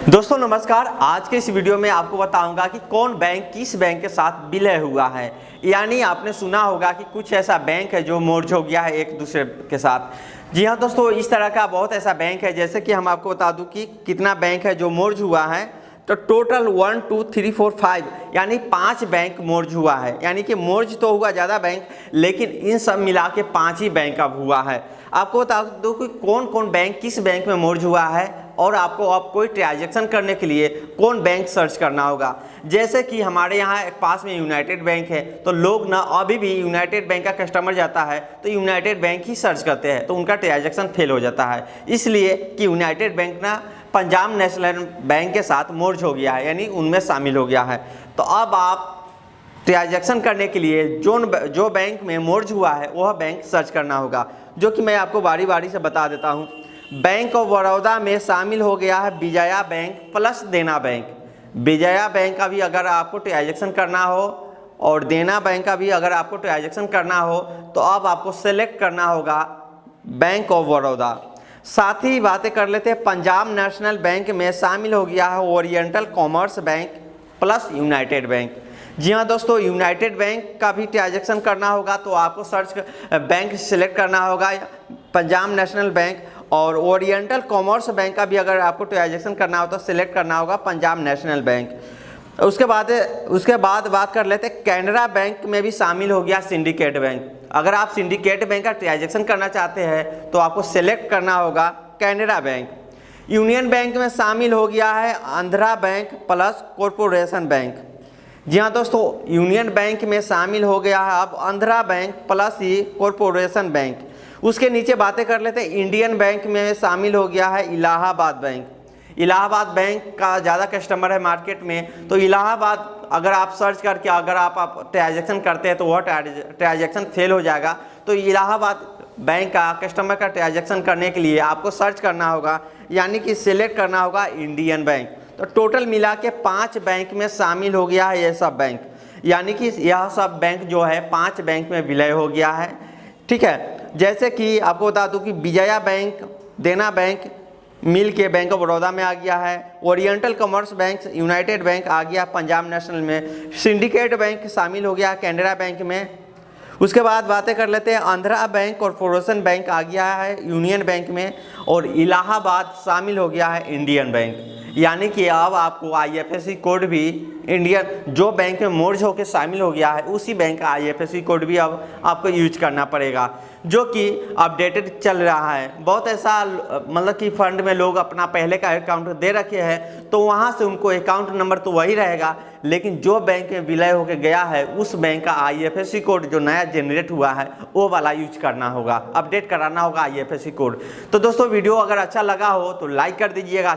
दोस्तों नमस्कार। आज के इस वीडियो में आपको बताऊंगा कि कौन बैंक किस बैंक के साथ विलय हुआ है। यानी आपने सुना होगा कि कुछ ऐसा बैंक है जो मर्ज हो गया है एक दूसरे के साथ। जी हाँ दोस्तों, इस तरह का बहुत ऐसा बैंक है। जैसे कि हम आपको बता दूं कि कितना बैंक है जो मर्ज हुआ है, तो टोटल 1 2 3 4 5 यानी 5 बैंक मर्ज हुआ है। यानी कि मर्ज तो हुआ ज़्यादा बैंक, लेकिन इन सब मिला के 5 ही बैंक अब हुआ है। आपको बता दूं कि कौन कौन बैंक किस बैंक में मर्ज हुआ है, और आपको अब कोई ट्रांजैक्शन करने के लिए कौन बैंक सर्च करना होगा। जैसे कि हमारे यहाँ एक पास में यूनाइटेड बैंक है, तो लोग ना अभी भी यूनाइटेड बैंक का कस्टमर जाता है तो यूनाइटेड बैंक ही सर्च करते हैं, तो उनका ट्रांजैक्शन फेल हो जाता है, इसलिए कि यूनाइटेड बैंक ना पंजाब नेशनल बैंक के साथ मर्ज हो गया है, यानी उनमें शामिल हो गया है। तो अब आप ट्रांजैक्शन करने के लिए जो बैंक में मर्ज हुआ है वह बैंक सर्च करना होगा, जो कि मैं आपको बारी बारी से बता देता हूँ। बैंक ऑफ बड़ौदा में शामिल हो गया है विजया बैंक प्लस देना बैंक। विजया बैंक का भी अगर आपको ट्रांजैक्शन करना हो और देना बैंक का भी अगर आपको ट्रांजैक्शन करना हो, तो अब आपको सेलेक्ट करना होगा बैंक ऑफ बड़ौदा। साथ ही बातें कर लेते हैं, पंजाब नेशनल बैंक में शामिल हो गया है oriental commerce bank plus united bank. जी हाँ दोस्तों, यूनाइटेड बैंक का भी ट्रांजैक्शन करना होगा तो आपको सर्च बैंक सेलेक्ट करना होगा पंजाब नेशनल बैंक, और ओरिएंटल कॉमर्स बैंक का भी अगर आपको ट्रांजैक्शन करना हो तो सिलेक्ट करना होगा पंजाब नेशनल बैंक। उसके बाद बात कर लेते हैं, कैनरा बैंक में भी शामिल हो गया सिंडिकेट बैंक। अगर आप सिंडिकेट बैंक का ट्रांजैक्शन करना चाहते हैं तो आपको सेलेक्ट करना होगा कैनरा बैंक। यूनियन बैंक में शामिल हो गया है Andhra bank plus corporation bank. जी हाँ दोस्तों, यूनियन बैंक में शामिल हो गया है अब आंध्रा बैंक प्लस ही कॉरपोरेशन बैंक। उसके नीचे बातें कर लेते हैं, इंडियन बैंक में शामिल हो गया है इलाहाबाद बैंक। इलाहाबाद बैंक का ज़्यादा कस्टमर है मार्केट में, तो इलाहाबाद अगर आप सर्च करके अगर आप ट्रांजैक्शन करते हैं तो वह ट्रांजैक्शन फेल हो जाएगा। तो इलाहाबाद बैंक का कस्टमर का ट्रांजैक्शन करने के लिए आपको सर्च करना होगा, यानी कि सिलेक्ट करना होगा इंडियन बैंक। तो टोटल मिला के 5 बैंक में शामिल हो गया है यह सब बैंक, यानी कि यह सब बैंक जो है 5 बैंक में विलय हो गया है। ठीक है, जैसे कि आपको बता दूं कि विजया बैंक, देना बैंक मिल के बैंक ऑफ बड़ौदा में आ गया है, oriental commerce bank united bank आ गया पंजाब नेशनल में, सिंडिकेट बैंक शामिल हो गया कैनरा बैंक में। उसके बाद बातें कर लेते हैं, आंध्रा बैंक कॉरपोरेशन बैंक आ गया है यूनियन बैंक में, और इलाहाबाद शामिल हो गया है इंडियन बैंक। यानी कि अब आपको IFSC कोड भी इंडियन जो बैंक में मर्ज होकर शामिल हो गया है उसी बैंक का IFSC कोड भी अब आपको यूज करना पड़ेगा, जो कि अपडेटेड चल रहा है। बहुत ऐसा मतलब कि फंड में लोग अपना पहले का अकाउंट दे रखे हैं तो वहाँ से उनको अकाउंट नंबर तो वही रहेगा, लेकिन जो बैंक में विलय होकर गया है उस बैंक का IFSC कोड जो नया जनरेट हुआ है वो वाला यूज करना होगा, अपडेट कराना होगा IFSC कोड। तो दोस्तों वीडियो अगर अच्छा लगा हो तो लाइक कर दीजिएगा।